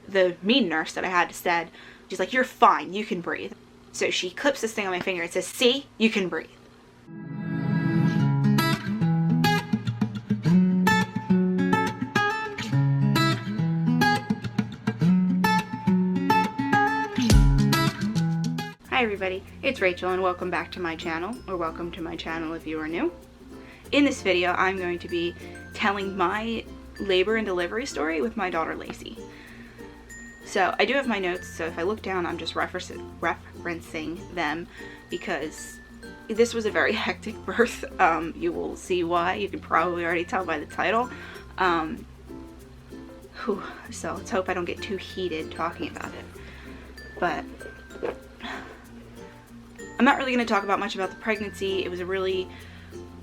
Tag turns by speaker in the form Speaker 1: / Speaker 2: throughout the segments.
Speaker 1: the mean nurse that I had said, she's like, "You're fine, you can breathe." So she clips this thing on my finger and says, "See, you can breathe." Hi everybody, it's Rachel and welcome back to my channel, or welcome to my channel if you are new. In this video, I'm going to be telling my labor and delivery story with my daughter Lacey. So I do have my notes, so if I look down, I'm just referencing them because this was a very hectic birth. You will see why. You can probably already tell by the title. So let's hope I don't get too heated talking about it. But I'm not really going to talk about much about the pregnancy. It was a really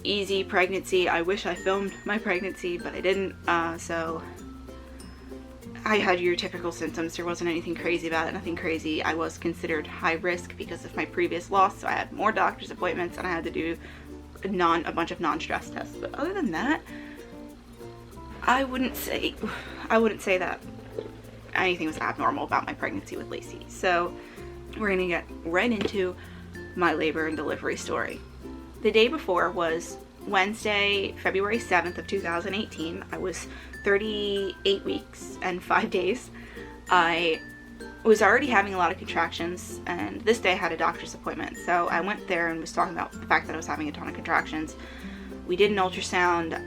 Speaker 1: easy pregnancy. I wish I filmed my pregnancy, but I didn't. So I had your typical symptoms. There wasn't anything crazy about it, nothing crazy. I was considered high risk because of my previous loss, so I had more doctor's appointments and I had to do a bunch of non-stress tests. But other than that, I wouldn't say that anything was abnormal about my pregnancy with Lacey. So we're gonna get right into my labor and delivery story. The day before was Wednesday, February 7th of 2018. I was 38 weeks and 5 days. I was already having a lot of contractions, and this day I had a doctor's appointment. So I went there and was talking about the fact that I was having a ton of contractions. We did an ultrasound.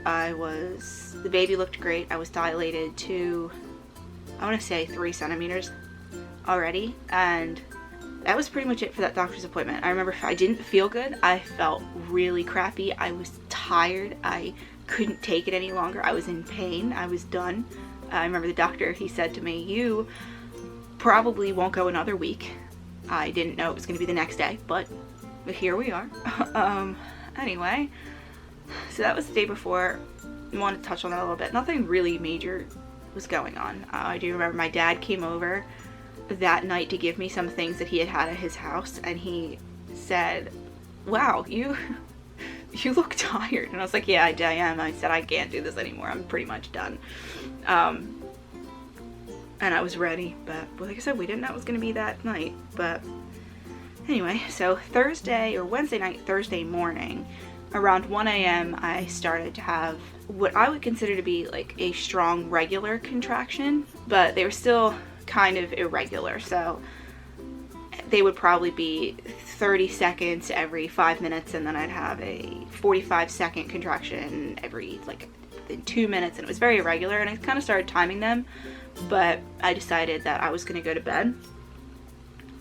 Speaker 1: The baby looked great. I was dilated to, I want to say 3 centimeters already, and that was pretty much it for that doctor's appointment. I remember I didn't feel good. I felt really crappy. I was tired. I couldn't take it any longer. I was in pain. I was done. I remember the doctor, he said to me, "You probably won't go another week." I didn't know it was going to be the next day, but here we are. Anyway, so that was the day before. I wanted to touch on that a little bit. Nothing really major was going on. I do remember my dad came over that night to give me some things that he had at his house, and he said, "Wow, you look tired." And I was like, "Yeah, I am." I said, "I can't do this anymore. I'm pretty much done." And I was ready, but like I said, we didn't know it was going to be that night. But anyway, so Thursday morning, around 1 a.m., I started to have what I would consider to be like a strong regular contraction, but they were still kind of irregular. So they would probably be 30 seconds every 5 minutes, and then I'd have a 45-second contraction every within 2 minutes, and it was very irregular, and I kind of started timing them, but I decided that I was going to go to bed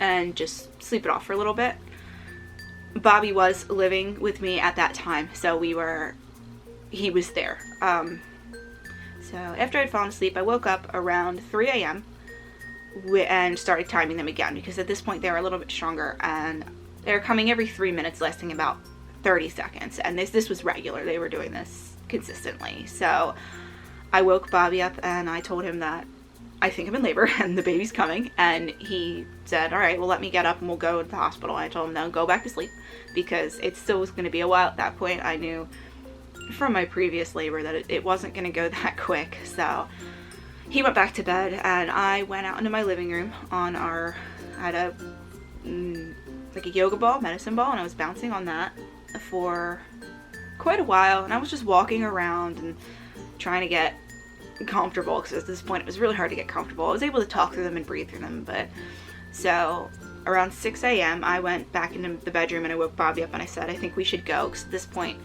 Speaker 1: and just sleep it off for a little bit. Bobby was living with me at that time, so he was there. So after I'd fallen asleep, I woke up around 3 a.m. and started timing them again, because at this point they were a little bit stronger, and they were coming every 3 minutes, lasting about 30 seconds, and this was regular. They were doing this consistently. So I woke Bobby up and I told him that I think I'm in labor and the baby's coming, and he said, "All right, well, let me get up and we'll go to the hospital." I told him, "No, go back to sleep," because it still was going to be a while at that point. I knew from my previous labor that it wasn't going to go that quick. So he went back to bed, and I went out into my living room I had a yoga ball, medicine ball, and I was bouncing on that for quite a while, and I was just walking around and trying to get comfortable, because at this point it was really hard to get comfortable. I was able to talk through them and breathe through them, but so around 6 a.m. I went back into the bedroom and I woke Bobby up and I said, "I think we should go," because at this point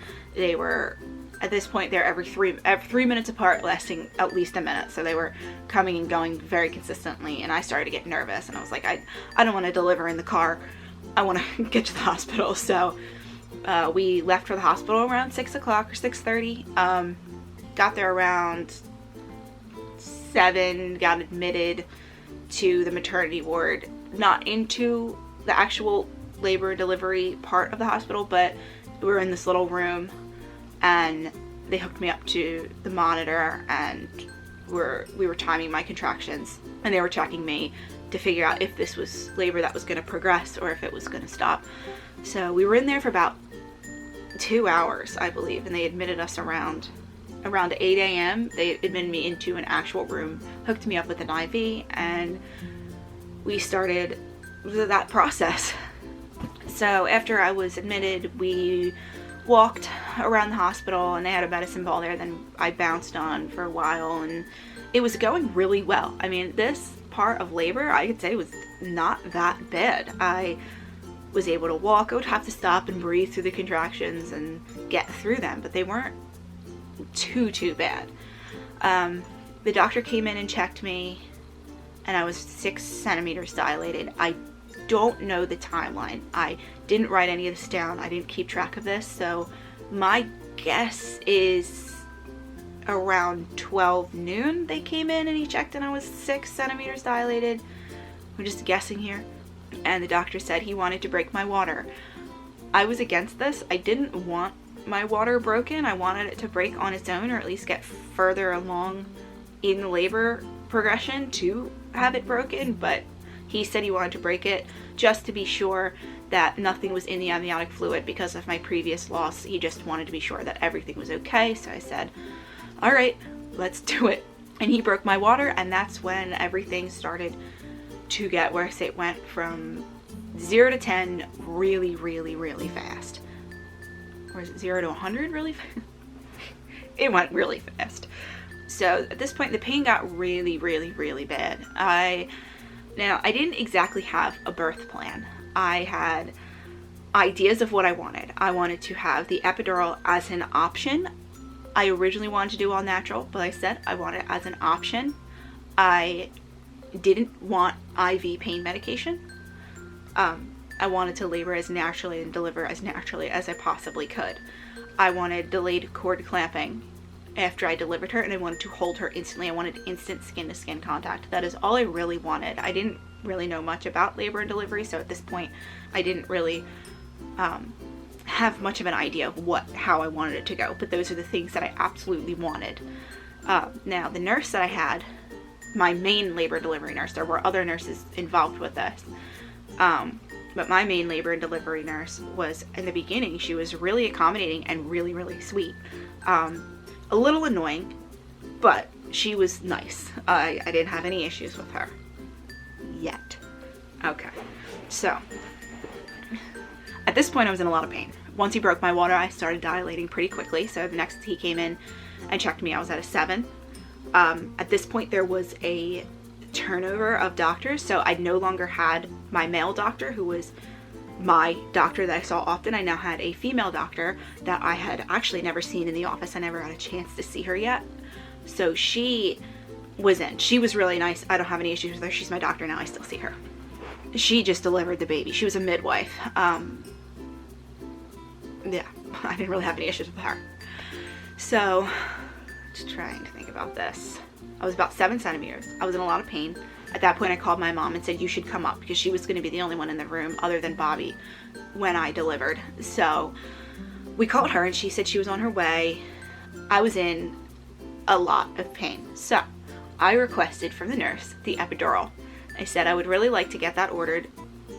Speaker 1: they're every 3 minutes apart, lasting at least a minute. So they were coming and going very consistently, and I started to get nervous, and I was like, I don't want to deliver in the car. I want to get to the hospital. So we left for the hospital around 6 o'clock or 6:30. Got there around 7, got admitted to the maternity ward, not into the actual labor and delivery part of the hospital, but we were in this little room, and they hooked me up to the monitor, and we were timing my contractions, and they were checking me to figure out if this was labor that was going to progress or if it was going to stop. So we were in there for about 2 hours, I believe, and they admitted us around around 8 a.m., they admitted me into an actual room, hooked me up with an IV, and we started that process. So after I was admitted, we walked around the hospital and they had a medicine ball there. Then I bounced on for a while and it was going really well. I mean, this part of labor, I could say, was not that bad. I was able to walk. I would have to stop and breathe through the contractions and get through them, but they weren't too bad. The doctor came in and checked me and I was 6 centimeters dilated. I don't know the timeline. I didn't write any of this down. I didn't keep track of this, so my guess is around 12 noon they came in and he checked and I was 6 centimeters dilated. I'm just guessing here. And the doctor said he wanted to break my water. I was against this. I didn't want my water broken. I wanted it to break on its own, or at least get further along in the labor progression to have it broken, but he said he wanted to break it just to be sure that nothing was in the amniotic fluid because of my previous loss. He just wanted to be sure that everything was okay. So I said, all right, let's do it. And he broke my water, and that's when everything started to get worse. It went from 0 to 10 really fast. Or is it 0 to 100 really fast? It went really fast. So at this point, the pain got really bad. Now, I didn't exactly have a birth plan. I had ideas of what I wanted. I wanted to have the epidural as an option. I originally wanted to do all natural, but I said I wanted it as an option. I didn't want IV pain medication. I wanted to labor as naturally and deliver as naturally as I possibly could. I wanted delayed cord clamping after I delivered her, and I wanted to hold her instantly. I wanted instant skin-to-skin contact. That is all I really wanted. I didn't really know much about labor and delivery, so at this point I didn't really have much of an idea of how I wanted it to go, but those are the things that I absolutely wanted. Now, the nurse that I had, my main labor and delivery nurse, there were other nurses involved with this, but my main labor and delivery nurse was, in the beginning, she was really accommodating and really sweet. A little annoying, but she was nice. I didn't have any issues with her yet. Okay, so at this point I was in a lot of pain. Once he broke my water, I started dilating pretty quickly. So the next he came in and checked me, I was at a 7. At this point there was a turnover of doctors, so I no longer had my male doctor who was my doctor that I saw often. I now had a female doctor that I had actually never seen in the office. I never had a chance to see her yet. So she was in. She was really nice. I don't have any issues with her. She's my doctor now. I still see her. She just delivered the baby. She was a midwife. Yeah, I didn't really have any issues with her. So, just trying to think about this. I was about 7 centimeters. I was in a lot of pain. At that point, I called my mom and said, you should come up, because she was going to be the only one in the room other than Bobby when I delivered. So we called her and she said she was on her way. I was in a lot of pain. So I requested from the nurse the epidural. I said I would really like to get that ordered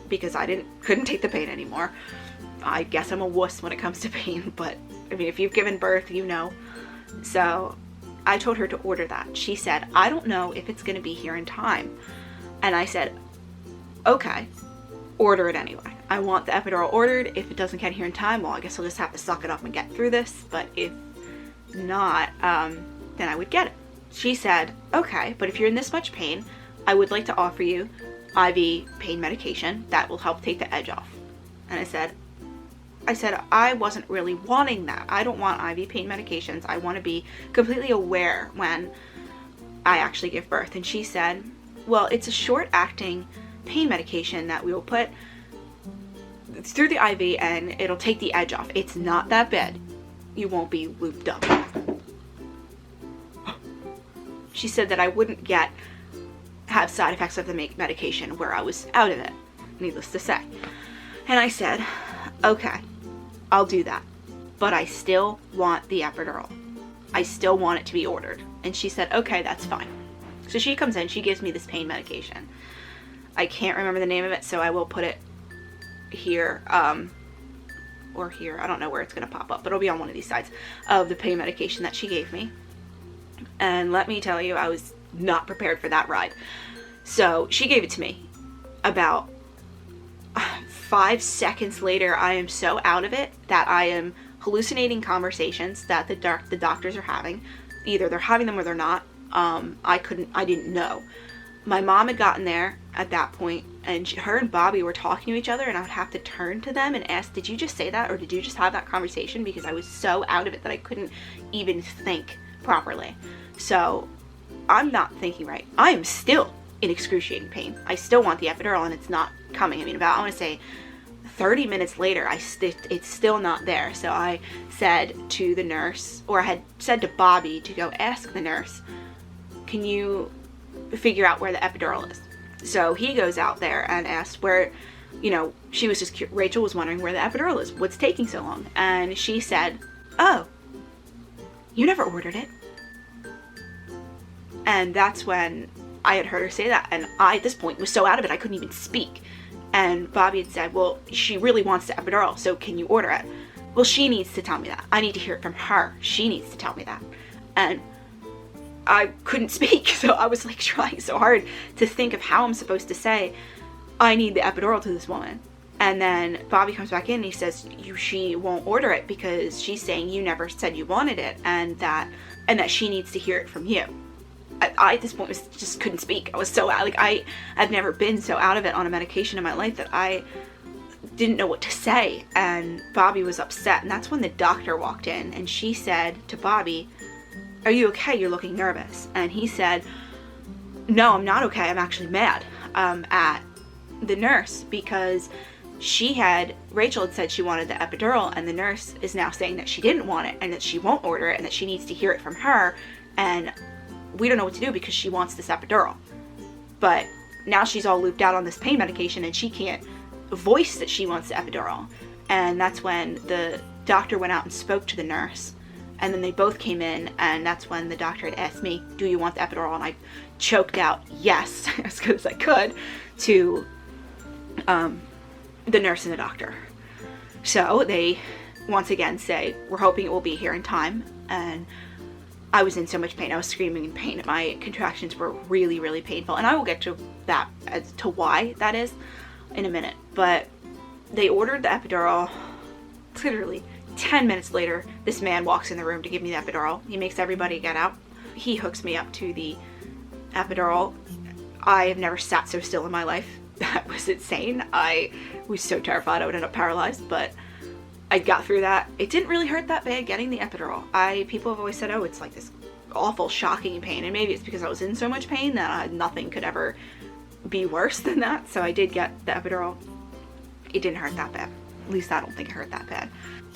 Speaker 1: because I couldn't take the pain anymore. I guess I'm a wuss when it comes to pain, but I mean, if you've given birth, you know. So I told her to order that. She said, I don't know if it's going to be here in time. And I said, okay, order it anyway. I want the epidural ordered. If it doesn't get here in time, well, I guess I'll just have to suck it up and get through this. But if not, then I would get it. She said, okay, but if you're in this much pain, I would like to offer you IV pain medication that will help take the edge off. And I said, I wasn't really wanting that. I don't want IV pain medications. I want to be completely aware when I actually give birth. And she said, well, it's a short-acting pain medication that we will put through the IV and it'll take the edge off. It's not that bad. You won't be looped up. She said that I wouldn't have side effects of the medication where I was out of it, needless to say. And I said, okay, I'll do that, but I still want the epidural. I still want it to be ordered. And she said, okay, that's fine. So she comes in, she gives me this pain medication. I can't remember the name of it, so I will put it here, or here. I don't know where it's going to pop up, but it'll be on one of these sides of the pain medication that she gave me. And let me tell you, I was not prepared for that ride. So she gave it to me. About 5 seconds later, I am so out of it that I am hallucinating conversations that the doctors are having. Either they're having them or they're not. I didn't know. My mom had gotten there at that point, and her and Bobby were talking to each other, and I would have to turn to them and ask, did you just say that, or did you just have that conversation? Because I was so out of it that I couldn't even think properly. So I'm not thinking right. I am still in excruciating pain. I still want the epidural, and it's not coming. I mean, I want to say 30 minutes later, it's still not there. So I said to the nurse, or I had said to Bobby to go ask the nurse, can you figure out where the epidural is? So he goes out there and asks where, Rachel was wondering where the epidural is. What's taking so long? And she said, oh, you never ordered it. And that's when I had heard her say that. And I, at this point, was so out of it, I couldn't even speak. And Bobby had said, well, she really wants the epidural, so can you order it? Well, she needs to tell me that. I need to hear it from her. She needs to tell me that. And I couldn't speak, so I was like trying so hard to think of how I'm supposed to say, I need the epidural to this woman. And then Bobby comes back in and he says, she won't order it because she's saying you never said you wanted it, and that she needs to hear it from you. I at this point just couldn't speak. I was so out, I've never been so out of it on a medication in my life that I didn't know what to say. And Bobby was upset, and that's when the doctor walked in, and she said to Bobby, are you okay? You're looking nervous. And he said, no, I'm not okay. I'm actually mad at the nurse because Rachel had said she wanted the epidural, and the nurse is now saying that she didn't want it and that she won't order it and that she needs to hear it from her, and we don't know what to do because she wants this epidural. But now she's all looped out on this pain medication and she can't voice that she wants the epidural. And that's when the doctor went out and spoke to the nurse. And then they both came in, and that's when the doctor had asked me, do you want the epidural? And I choked out yes, as good as I could, to the nurse and the doctor. So they once again say, we're hoping it will be here in time. And I was in so much pain. I was screaming in pain. My contractions were really, really painful. And I will get to that as to why that is in a minute. But they ordered the epidural. Literally 10 minutes later, this man walks in the room to give me the epidural. He makes everybody get out. He hooks me up to the epidural. I have never sat so still in my life. That was insane. I was so terrified I would end up paralyzed, but I got through that. It didn't really hurt that bad getting the epidural. People have always said, oh, it's like this awful, shocking pain, and maybe it's because I was in so much pain that nothing could ever be worse than that. So I did get the epidural. It didn't hurt that bad. At least I don't think it hurt that bad.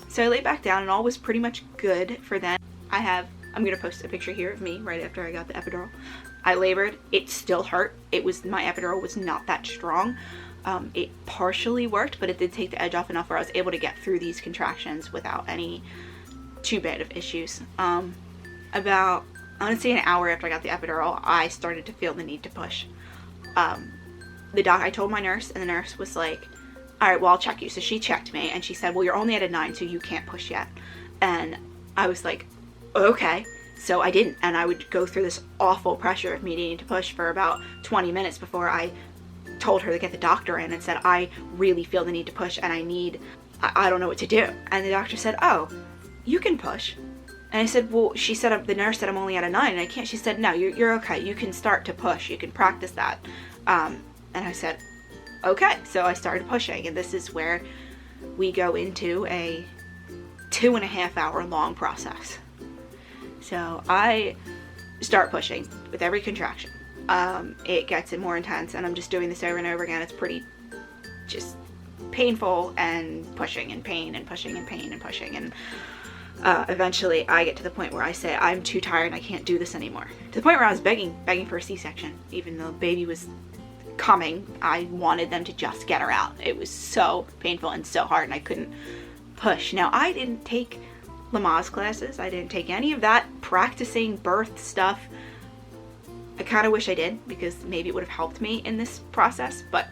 Speaker 1: So I laid back down and all was pretty much good for then. I'm going to post a picture here of me right after I got the epidural. I labored. It still hurt. My epidural was not that strong. It partially worked, but it did take the edge off enough where I was able to get through these contractions without any too bad of issues. About, I want to say an hour after I got the epidural, I started to feel the need to push. I told my nurse, and the nurse was like, all right, well, I'll check you. So she checked me, and she said, well, you're only at a 9, so you can't push yet. And I was like, okay. So I didn't, and I would go through this awful pressure of me needing to push for about 20 minutes before I told her to get the doctor in and said, I really feel the need to push, and I don't know what to do. And the doctor said, oh, you can push. And I said, well, the nurse said I'm only at a 9, and I can't. She said, no, you're okay. You can start to push. You can practice that. And I said, okay. So I started pushing, and this is where we go into a 2.5 hour long process. So I start pushing with every contraction. It gets more intense, and I'm just doing this over and over again. It's pretty just painful, and pushing and pain and pushing and pain and pushing. And eventually I get to the point where I say, I'm too tired, I can't do this anymore. To the point where I was begging for a C-section. Even though the baby was coming, I wanted them to just get her out. It was so painful and so hard, and I couldn't push. Now, I didn't take Lamaze classes. I didn't take any of that practicing birth stuff. I kind of wish I did, because maybe it would have helped me in this process, but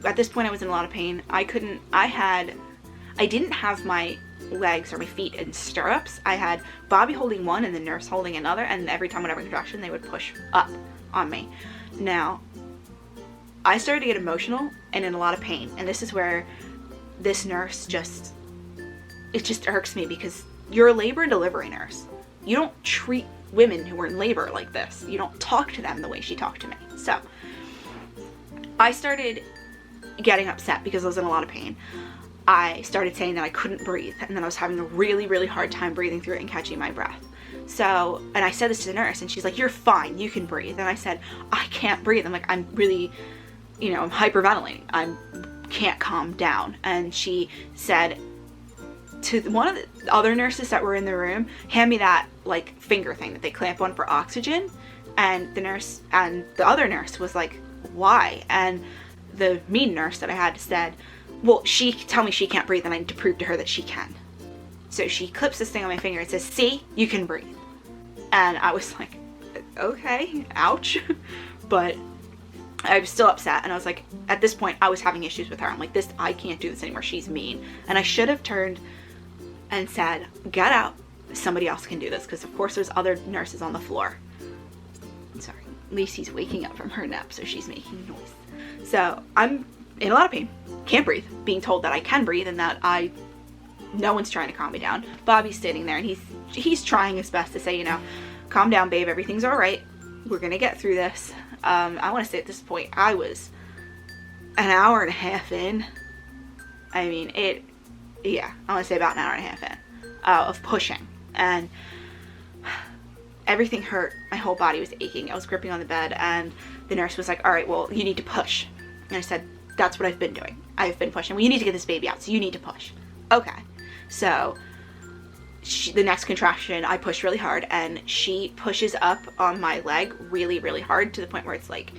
Speaker 1: at this point I was in a lot of pain. I didn't have my legs or my feet in stirrups. I had Bobby holding one and the nurse holding another, and every time whenever contraction they would push up on me. Now, I started to get emotional and in a lot of pain, and this is where this nurse it just irks me, because you're a labor and delivery nurse. You don't treat women who are in labor like this. You don't talk to them the way she talked to me. So I started getting upset because I was in a lot of pain. I started saying that I couldn't breathe, and then I was having a really, really hard time breathing through it and catching my breath. So, and I said this to the nurse, and she's like, "You're fine, you can breathe." And I said, "I can't breathe." I'm like, "I'm really, I'm hyperventilating. I can't calm down." And she said to one of the other nurses that were in the room, "Hand me that like finger thing that they clamp on for oxygen." And the other nurse was like, "Why?" And the mean nurse that I had said, "Well, she tell me she can't breathe, and I need to prove to her that she can." So she clips this thing on my finger and says, "See, you can breathe." And I was like, okay, ouch. But I was still upset, and I was like, at this point, I was having issues with her. I'm like, I can't do this anymore. She's mean. And I should have turned and said, "Get out. Somebody else can do this," because of course there's other nurses on the floor. Sorry, Lacey's waking up from her nap, so she's making noise. So I'm in a lot of pain, can't breathe, being told that I can breathe and that no one's trying to calm me down. Bobby's sitting there, and he's trying his best to say, "Calm down, babe, everything's all right. We're gonna get through this." I want to say at this point, I was an hour and a half in. I mean, I want to say about an hour and a half in of pushing, and everything hurt. My whole body was aching. I was gripping on the bed, and the nurse was like, "All right, well, you need to push." And I said, "That's what I've been doing. I've been pushing. Well, you need to get this baby out, so you need to push." Okay. So the next contraction, I push really hard, and she pushes up on my leg really, really hard, to the point where it's like,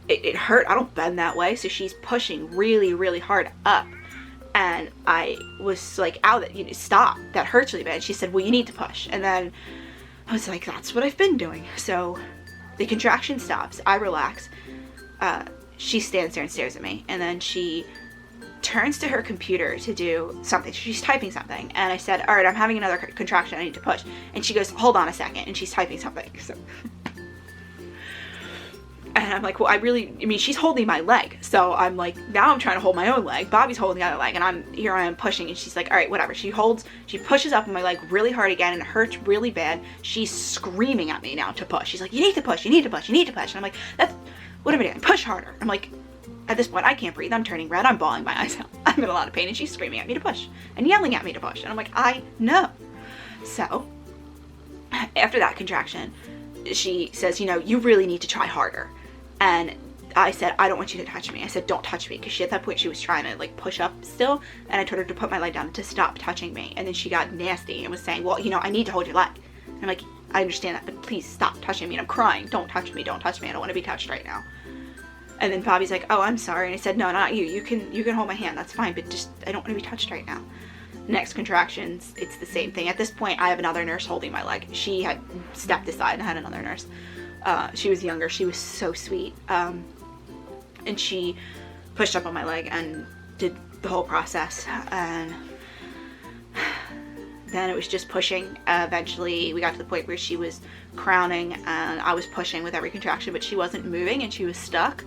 Speaker 1: it hurt. I don't bend that way. So she's pushing really, really hard up. And I was like, "Ow, stop. That hurts really bad." She said, "Well, you need to push." And then I was like, that's what I've been doing. So the contraction stops. I relax. She stands there and stares at me. And then she turns to her computer to do something. She's typing something. And I said, "All right, I'm having another contraction. I need to push." And she goes, "Hold on a second." And she's typing something. So and I'm like, well, she's holding my leg. So I'm like, now I'm trying to hold my own leg. Bobby's holding the other leg, and I am pushing, and she's like, "All right, whatever." She pushes up on my leg really hard again, and it hurts really bad. She's screaming at me now to push. She's like, "You need to push, you need to push, you need to push." And I'm like, what am I doing? Push harder. I'm like, at this point, I can't breathe. I'm turning red. I'm bawling my eyes out. I'm in a lot of pain, and she's screaming at me to push and yelling at me to push. And I'm like, I know. So after that contraction, she says, "You really need to try harder." And I said, "I don't want you to touch me." I said, "Don't touch me," because at that point she was trying to like push up still, and I told her to put my leg down to stop touching me. And then she got nasty and was saying, "Well, I need to hold your leg." And I'm like, "I understand that, but please stop touching me." And I'm crying, "Don't touch me, don't touch me. I don't want to be touched right now." And then Bobby's like, "Oh, I'm sorry." And I said, "No, not you. You can hold my hand. That's fine, but just I don't want to be touched right now." Next contractions, it's the same thing. At this point, I have another nurse holding my leg. She had stepped aside and had another nurse. She was younger. She was so sweet. And she pushed up on my leg and did the whole process. And then it was just pushing. Eventually, we got to the point where she was crowning, and I was pushing with every contraction, but she wasn't moving, and she was stuck.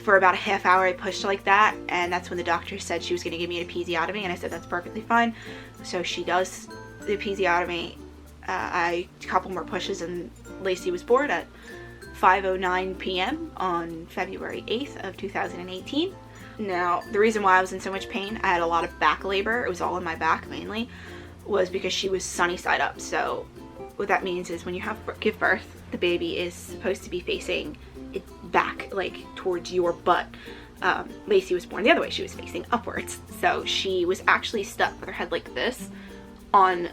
Speaker 1: For about a half hour, I pushed like that, and that's when the doctor said she was going to give me an episiotomy, and I said that's perfectly fine. So she does the episiotomy. A couple more pushes, and Lacey was born at 5:09 p.m. on February 8th of 2018. Now, the reason why I was in so much pain, I had a lot of back labor, it was all in my back mainly, was because she was sunny side up. So what that means is when you give birth, the baby is supposed to be facing it back, like towards your butt. Lacey was born the other way. She was facing upwards. So she was actually stuck with her head like this on,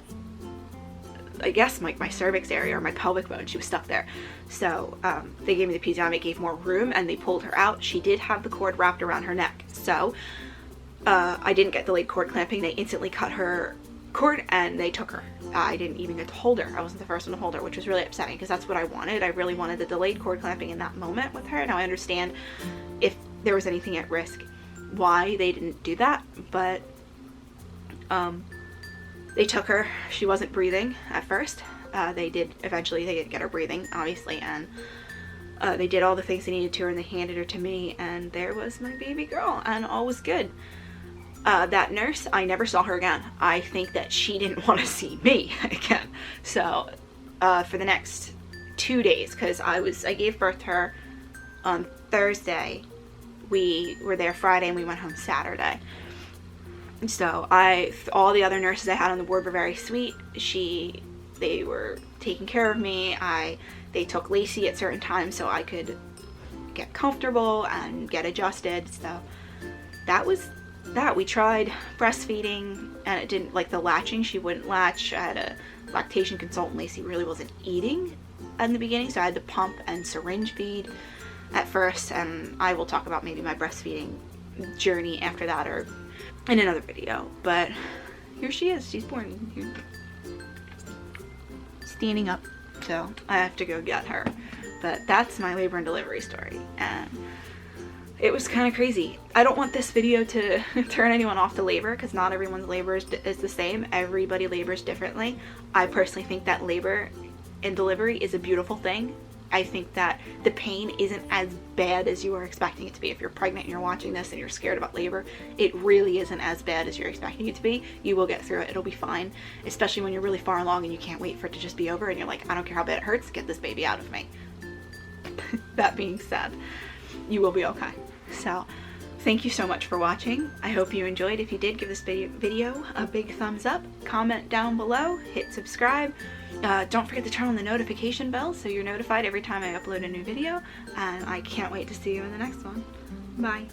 Speaker 1: I guess, my cervix area or my pelvic bone. She was stuck there. So they gave me the episiotomy, gave more room, and they pulled her out. She did have the cord wrapped around her neck. So I didn't get delayed cord clamping. They instantly cut her cord and they took her. I didn't even get to hold her. I wasn't the first one to hold her, which was really upsetting because that's what I wanted. I really wanted the delayed cord clamping in that moment with her. Now I understand if there was anything at risk why they didn't do that, but They took her. She wasn't breathing at first. They did get her breathing, obviously, and they did all the things they needed to her, and they handed her to me, and there was my baby girl, and all was good. That nurse, I never saw her again. I think that she didn't want to see me again. So for the next 2 days, because I gave birth to her on Thursday. We were there Friday and we went home Saturday. So all the other nurses I had on the ward were very sweet. They were taking care of me. They took Lacey at certain times so I could get comfortable and get adjusted. So that was that. We tried breastfeeding and it didn't, like the latching, she wouldn't latch. I had a lactation consultant. Lacey really wasn't eating in the beginning, so I had to pump and syringe feed at first, and I will talk about maybe my breastfeeding journey after that or in another video. But here she is. She's born here, standing up, so I have to go get her. But that's my labor and delivery story, and it was kind of crazy. I don't want this video to turn anyone off to labor, because not everyone's labor is the same. Everybody labors differently. I personally think that labor and delivery is a beautiful thing. I think that the pain isn't as bad as you are expecting it to be. If you're pregnant and you're watching this and you're scared about labor, it really isn't as bad as you're expecting it to be. You will get through it. It'll be fine, especially when you're really far along and you can't wait for it to just be over and you're like, I don't care how bad it hurts, get this baby out of me. That being said, you will be okay. So thank you so much for watching. I hope you enjoyed. If you did, give this video a big thumbs up, comment down below, hit subscribe. Don't forget to turn on the notification bell so you're notified every time I upload a new video, and I can't wait to see you in the next one. Bye.